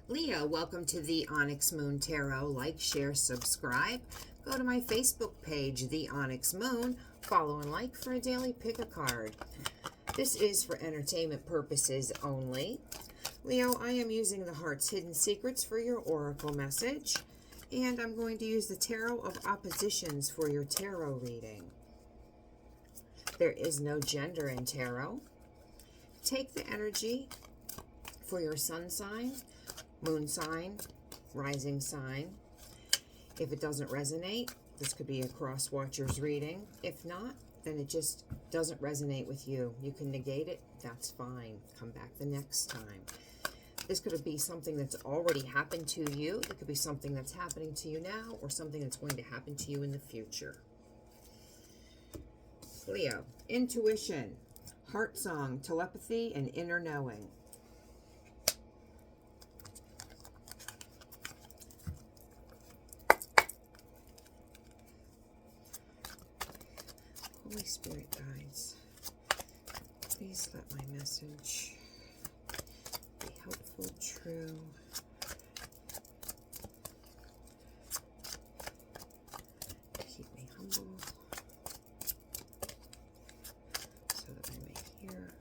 Leo, welcome to the Onyx Moon Tarot. Like, share, subscribe. Go to my Facebook page, The Onyx Moon. Follow and like for a daily pick a card. This is for entertainment purposes only. Leo, I am using the Heart's Hidden Secrets for your oracle message. And I'm going to use the Tarot of Oppositions for your tarot reading. There is no gender in tarot. Take the energy for your sun sign, moon sign, rising sign. If it doesn't resonate, this could be a cross watcher's reading. If not, then it just doesn't resonate with you. You can negate it, that's fine. Come back the next time. This could be something that's already happened to you. It could be something that's happening to you now or something that's going to happen to you in the future. Leo, intuition, heart song, telepathy, and inner knowing. Holy Spirit guides, please let my message be helpful, true, keep me humble, so that I may hear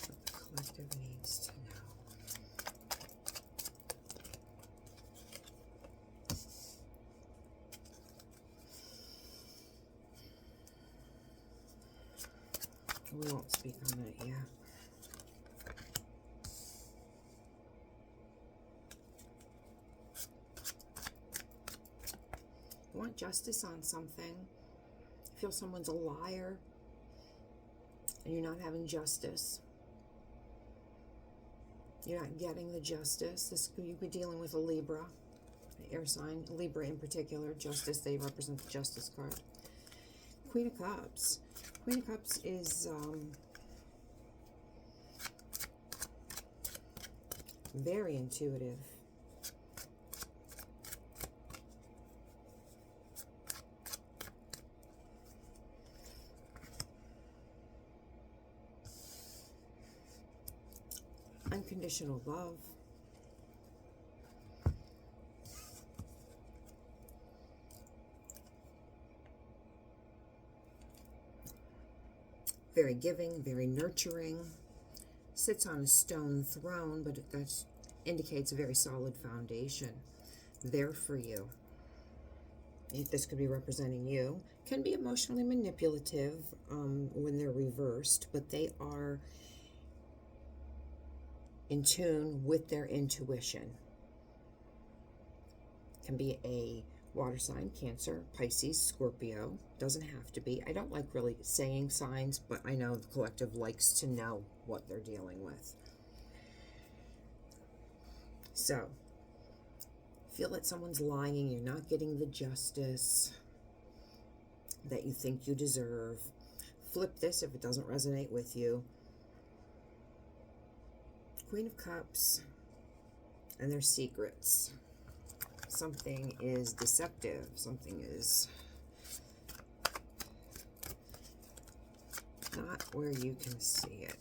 what the collective needs to know. We won't speak on it yet. You want justice on something. You feel someone's a liar and you're not having justice. You're not getting the justice. You could be dealing with a Libra, an air sign, Libra in particular. Justice, they represent the Justice card. Queen of Cups. Queen of Cups is very intuitive. Unconditional love. Very giving, very nurturing. Sits on a stone throne, but that indicates a very solid foundation there for you. This could be representing you. Can be emotionally manipulative when they're reversed, but they are in tune with their intuition. Can be a water sign, Cancer, Pisces, Scorpio. Doesn't have to be. I don't like really saying signs, but I know the collective likes to know what they're dealing with. So, feel that someone's lying, you're not getting the justice that you think you deserve. Flip this if it doesn't resonate with you. Queen of Cups and their secrets. Something is deceptive. Something is not where you can see it.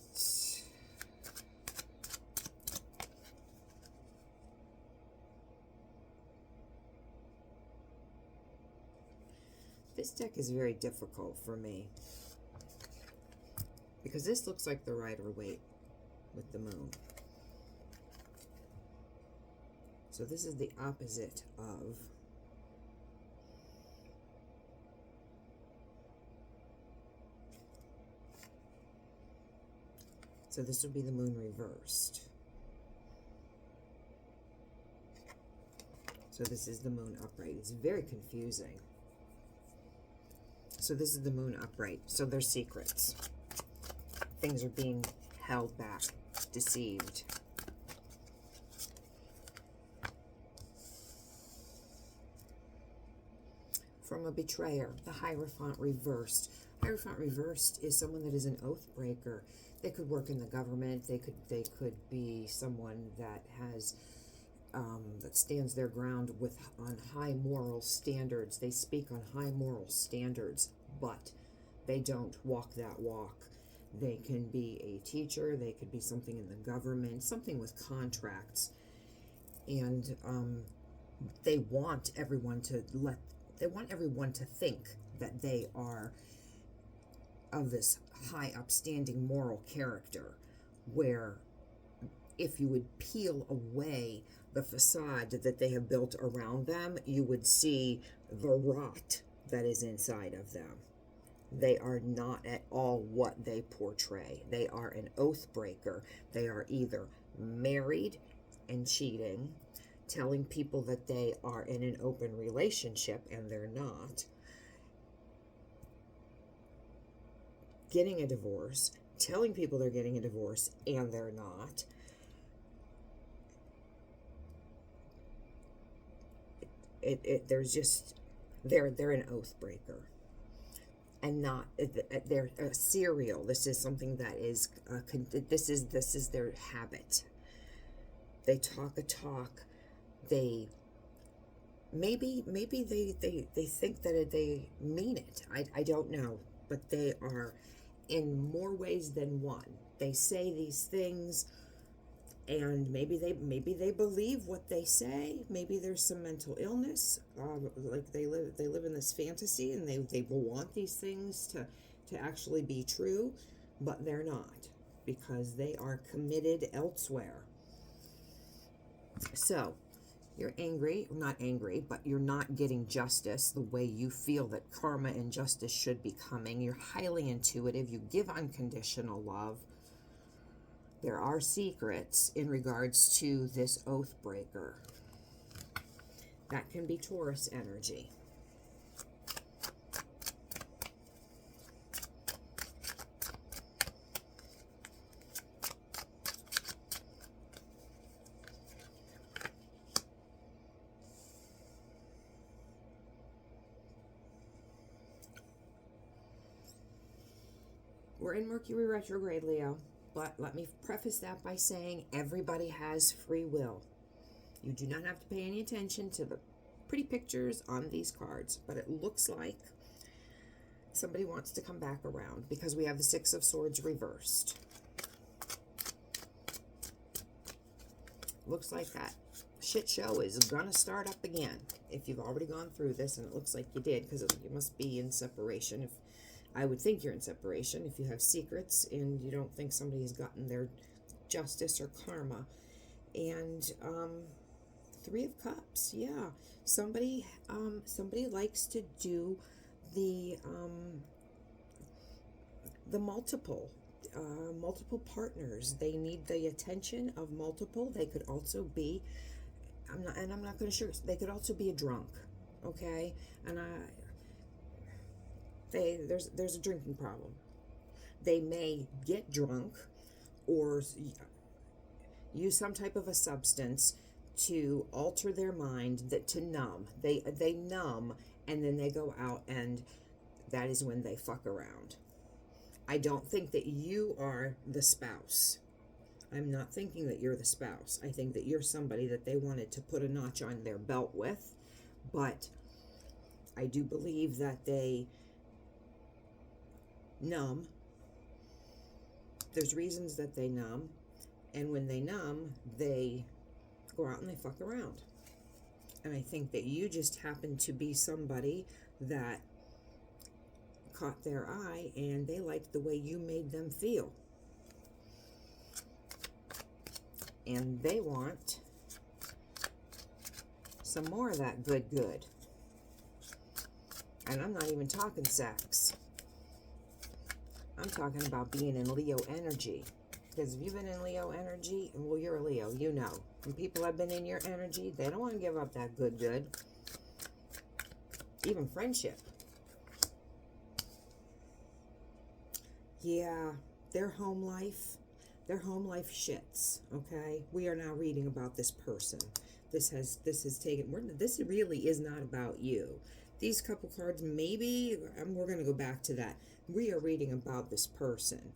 This deck is very difficult for me because this looks like the Rider-Waite with the moon. So this is the opposite of. So this would be the moon reversed. So this is the moon upright. It's very confusing. So this is the moon upright. So there's secrets. Things are being held back, deceived. From a betrayer, the Hierophant reversed. Hierophant reversed is someone that is an oath breaker. They could work in the government. They could be someone that has that stands their ground on high moral standards. They speak on high moral standards, but they don't walk that walk. They can be a teacher. They could be something in the government, something with contracts. and they want everyone to think that they are of this high upstanding moral character, where if you would peel away the facade that they have built around them, you would see the rot that is inside of them. They are not at all what they portray. They are an oath breaker. They are either married and cheating, telling people that they are in an open relationship and they're not, getting a divorce, telling people they're getting a divorce and they're not. There's just, they're an oath breaker, and not, they're a serial. This is something that is this is their habit. They talk a talk. They maybe they think that they mean it. I don't know, but they are in more ways than one. They say these things, and maybe they believe what they say. Maybe there's some mental illness, like they live in this fantasy, and they want these things to actually be true, but they're not, because they are committed elsewhere. So you're angry, not angry, but you're not getting justice the way you feel that karma and justice should be coming. You're highly intuitive. You give unconditional love. There are secrets in regards to this oath breaker. That can be Taurus energy. We're in Mercury retrograde, Leo, but let me preface that by saying everybody has free will. You do not have to pay any attention to the pretty pictures on these cards, but it looks like somebody wants to come back around, because we have the Six of Swords reversed. Looks like that shit show is gonna start up again. If you've already gone through this, and it looks like you did, because you must be in separation. If I would think you're in separation if you have secrets and you don't think somebody has gotten their justice or karma. And Three of Cups, yeah. Somebody likes to do the multiple partners. They need the attention of multiple. They could also be, I'm not going to sugar. They could also be a drunk, okay? And there's a drinking problem. They may get drunk or use some type of a substance to alter their mind, to numb. They numb, and then they go out, and that is when they fuck around. I don't think that you are the spouse. I'm not thinking that you're the spouse. I think that you're somebody that they wanted to put a notch on their belt with, but I do believe that they numb. There's reasons that they numb, and when they numb, they go out and they fuck around. And I think that you just happen to be somebody that caught their eye, and they liked the way you made them feel, and they want some more of that good. And I'm not even talking sex. I'm talking about being in Leo energy. Because if you've been in Leo energy, well, you're a Leo, you know. When people have been in your energy, they don't want to give up that good. Even friendship. Yeah, their home life shits, okay? We are now reading about this person. This really is not about you. These couple cards, maybe, we're going to go back to that. We are reading about this person.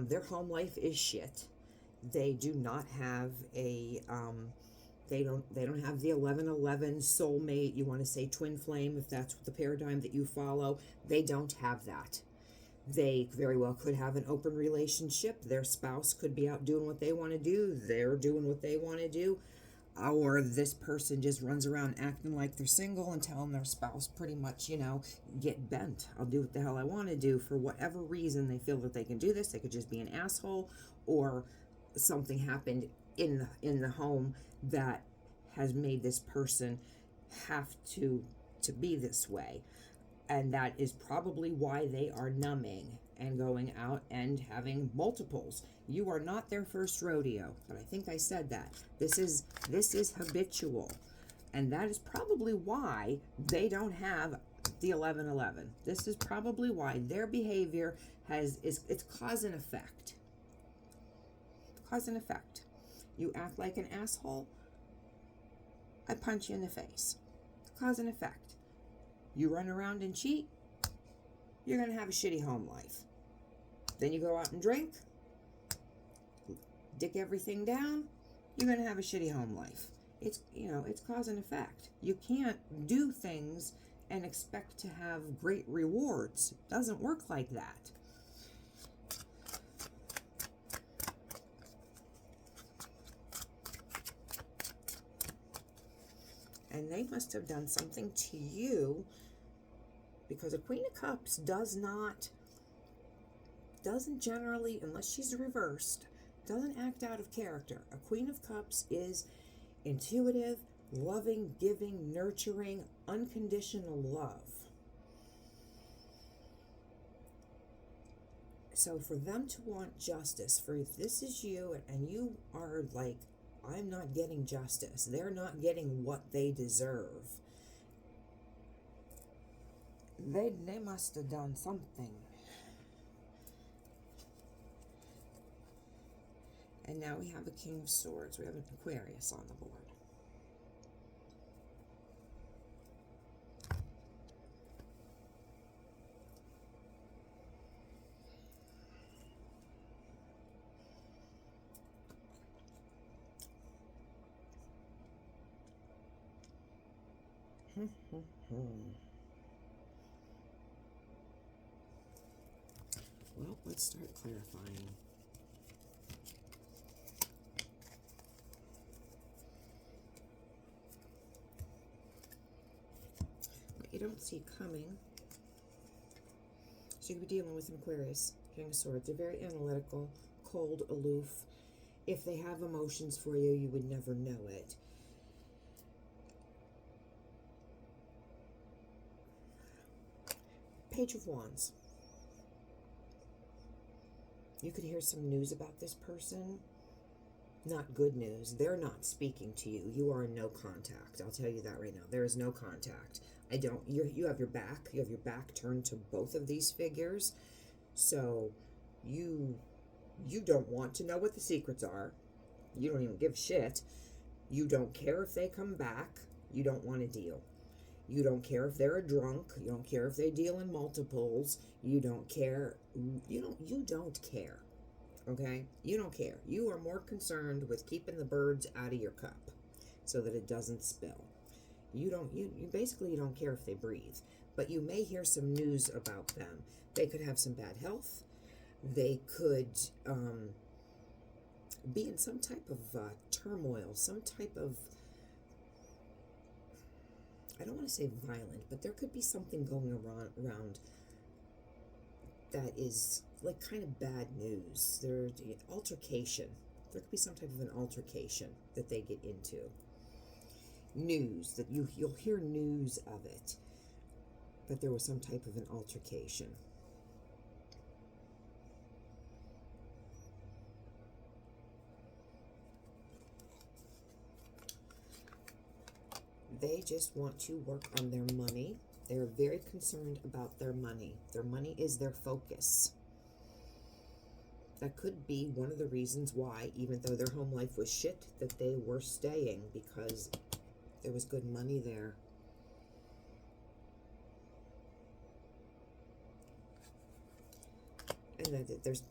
Their home life is shit. They do not have a, they don't have the 1111 soulmate, you want to say twin flame, if that's the paradigm that you follow. They don't have that. They very well could have an open relationship. Their spouse could be out doing what they want to do. They're doing what they want to do. or this person just runs around acting like they're single and telling their spouse pretty much, you know, get bent. I'll do what the hell I want to do. For whatever reason, they feel that they can do this. They could just be an asshole, or something happened in the home that has made this person have to be this way. And that is probably why they are numbing and going out and having multiples. You are not their first rodeo, but I think I said that. This is habitual. And that is probably why they don't have the 1111. This is probably why their behavior it's cause and effect. Cause and effect. You act like an asshole, I punch you in the face. Cause and effect. You run around and cheat, you're going to have a shitty home life. Then you go out and drink, dick everything down, you're going to have a shitty home life. It's, you know, it's cause and effect. You can't do things and expect to have great rewards. It doesn't work like that. And they must have done something to you, because a Queen of Cups doesn't generally, unless she's reversed, doesn't act out of character. A Queen of Cups is intuitive, loving, giving, nurturing, unconditional love. So for them to want justice, for if this is you and you are like, I'm not getting justice, they're not getting what they deserve, they must have done something. And now we have a King of Swords. We have an Aquarius on the board. Well, let's start clarifying. What you don't see coming. So you could be dealing with an Aquarius, King of Swords. They're very analytical, cold, aloof. If they have emotions for you, you would never know it. Page of Wands. You could hear some news about this person. Not good news. They're not speaking to you. You are in no contact. I'll tell you that right now. There is no contact. You have your back. You have your back turned to both of these figures. So you don't want to know what the secrets are. You don't even give a shit. You don't care if they come back. You don't want to deal. You don't care if they're a drunk. You don't care if they deal in multiples. You don't care. You don't care. Okay? You don't care. You are more concerned with keeping the birds out of your cup so that it doesn't spill. You basically don't care if they breathe, but you may hear some news about them. They could have some bad health. They could be in some type of turmoil, some type of, I don't want to say violent, but there could be something going around that is like kind of bad news. There's altercation. There could be some type of an altercation that they get into. News, that you'll hear news of it, that there was some type of an altercation. They just want to work on their money. They're very concerned about their money. Their money is their focus. That could be one of the reasons why, even though their home life was shit, that they were staying, because there was good money there. And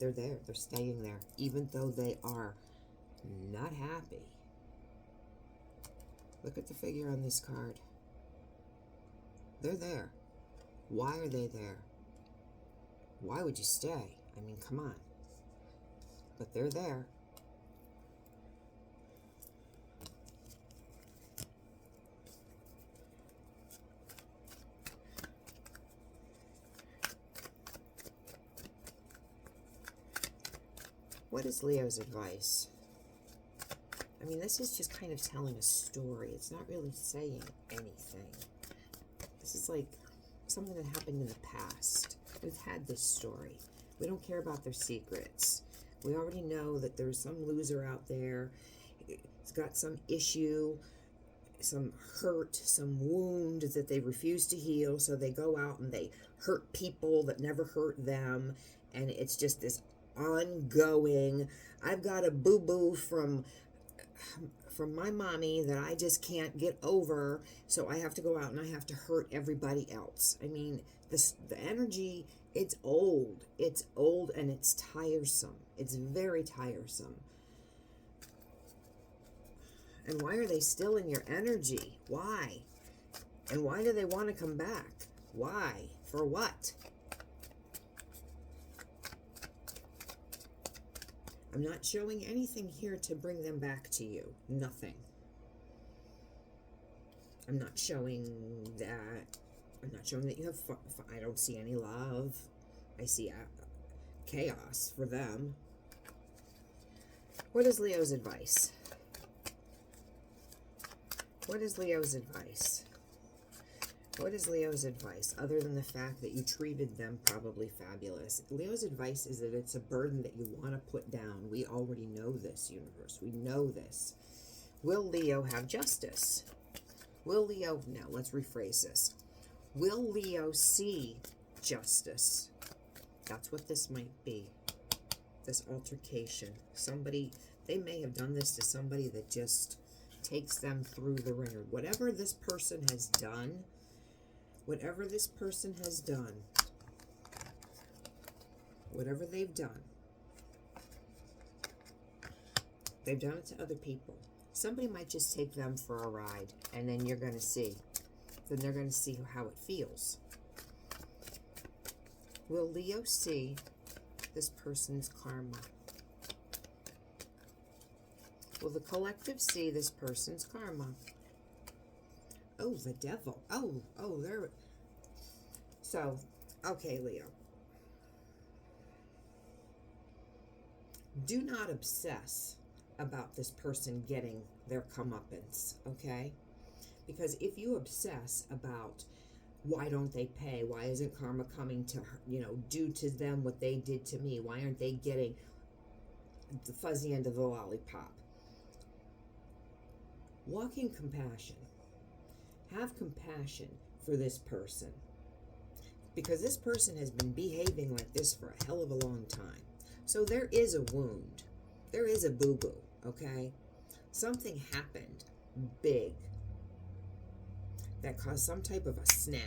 they're there. They're staying there, even though they are not happy. Look at the figure on this card. They're there. Why are they there? Why would you stay? I mean, come on. But they're there. What is Leo's advice? I mean, this is just kind of telling a story. It's not really saying anything. This is like something that happened in the past. We've had this story. We don't care about their secrets. We already know that there's some loser out there. He's got some issue, some hurt, some wound that they refuse to heal. So they go out and they hurt people that never hurt them. And it's just this ongoing, I've got a boo-boo from my mommy that I just can't get over, so I have to go out and I have to hurt everybody else. I mean, the energy, it's old. It's old and it's tiresome. It's very tiresome. And why are they still in your energy? Why? And why do they want to come back? Why? For what? I'm not showing anything here to bring them back to you. Nothing. I'm not showing that. I'm not showing that you have fun. I don't see any love. I see chaos for them. What is Leo's advice? What is Leo's advice? What is Leo's advice, other than the fact that you treated them probably fabulous? Leo's advice is that it's a burden that you want to put down. We already know this, universe. We know this. Will Leo have justice? Will Leo... Now, let's rephrase this. Will Leo see justice? That's what this might be. This altercation. Somebody... They may have done this to somebody that just takes them through the ringer. Whatever this person has done... Whatever this person has done, whatever they've done it to other people. Somebody might just take them for a ride, and then you're going to see. Then they're going to see how it feels. Will Leo see this person's karma? Will the collective see this person's karma? Oh, the devil. Oh, there. So, okay, Leo. Do not obsess about this person getting their comeuppance, okay? Because if you obsess about why don't they pay, why isn't karma coming to her, do to them what they did to me, why aren't they getting the fuzzy end of the lollipop? Walk in compassion. Have compassion for this person, because this person has been behaving like this for a hell of a long time. So there is a wound. There is a boo-boo, okay? Something happened big that caused some type of a snap.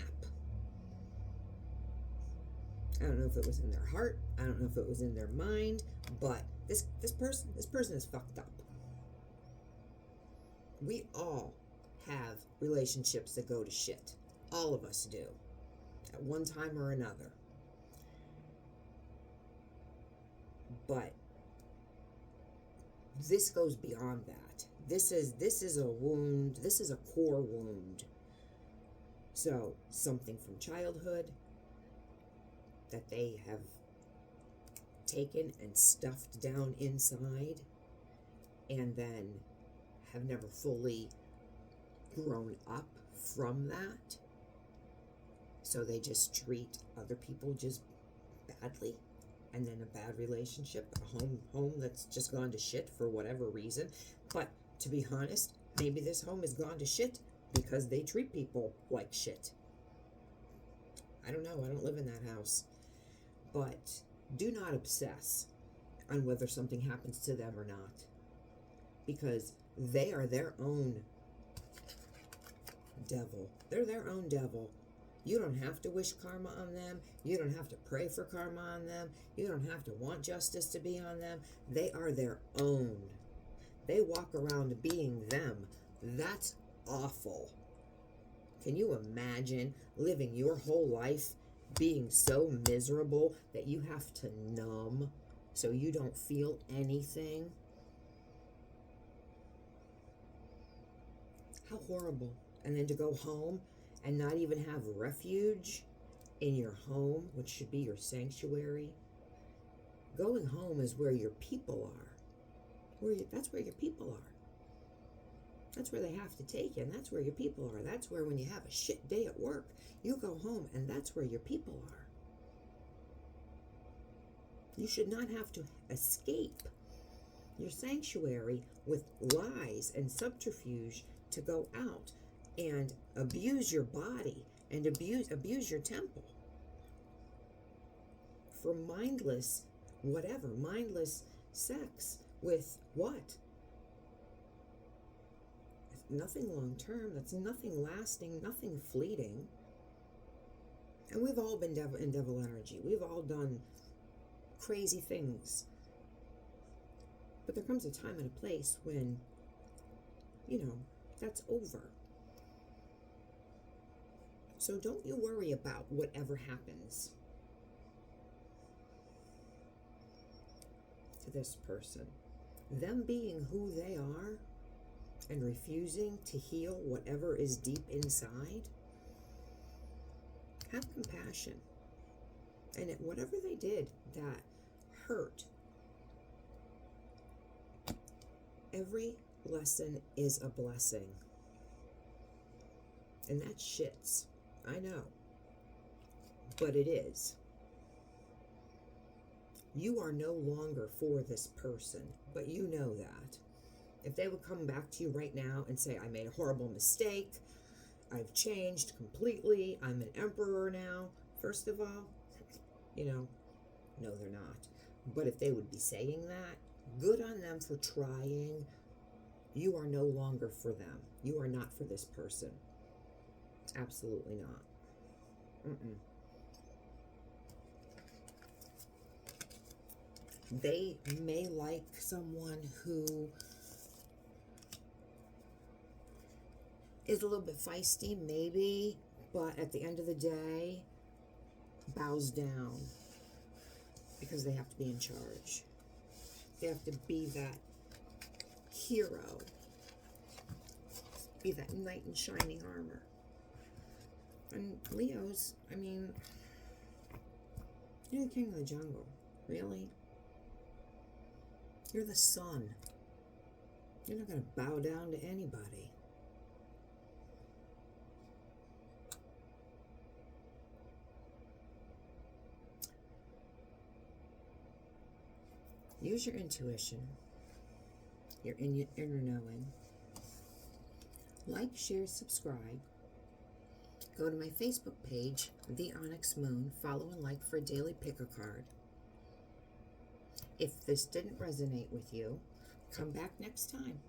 I don't know if it was in their heart. I don't know if it was in their mind, but this person is fucked up. We all have relationships that go to shit. All of us do, at one time or another. But this goes beyond that. This is a wound. This is a core wound. So something from childhood that they have taken and stuffed down inside, and then have never fully grown up from that. So they just treat other people just badly, and then a bad relationship, a home that's just gone to shit for whatever reason. But to be honest, maybe this home has gone to shit because they treat people like shit. I don't know. I don't live in that house. But do not obsess on whether something happens to them or not, because they are their own devil. They're their own devil. You don't have to wish karma on them. You don't have to pray for karma on them. You don't have to want justice to be on them. They are their own. They walk around being them. That's awful. Can you imagine living your whole life being so miserable that you have to numb so you don't feel anything? How horrible. And then to go home and not even have refuge in your home, which should be your sanctuary. Going home is where your people are. That's where your people are. That's where they have to take you, and that's where your people are. That's where when you have a shit day at work, you go home, and that's where your people are. You should not have to escape your sanctuary with lies and subterfuge to go out and abuse your body and abuse your temple for mindless sex with what? Nothing long term. That's nothing lasting, nothing fleeting. And we've all been in devil energy. We've all done crazy things. But there comes a time and a place when, that's over. So don't you worry about whatever happens to this person. Them being who they are and refusing to heal whatever is deep inside, have compassion. And whatever they did that hurt, every lesson is a blessing. And that shits. I know. But it is. You are no longer for this person, but you know that. If they would come back to you right now and say, I made a horrible mistake, I've changed completely, I'm an emperor now, first of all, no, they're not. But if they would be saying that, good on them for trying. You are no longer for them. You are not for this person. Absolutely not. They may like someone who is a little bit feisty, maybe, but at the end of the day, bows down because they have to be in charge. They have to be that hero, be that knight in shining armor. And Leos, you're the king of the jungle. Really? You're the sun. You're not going to bow down to anybody. Use your intuition, your inner knowing. Like, share, subscribe. Go to my Facebook page, The Onyx Moon. Follow and like for a daily pick-a-card. If this didn't resonate with you, come back next time.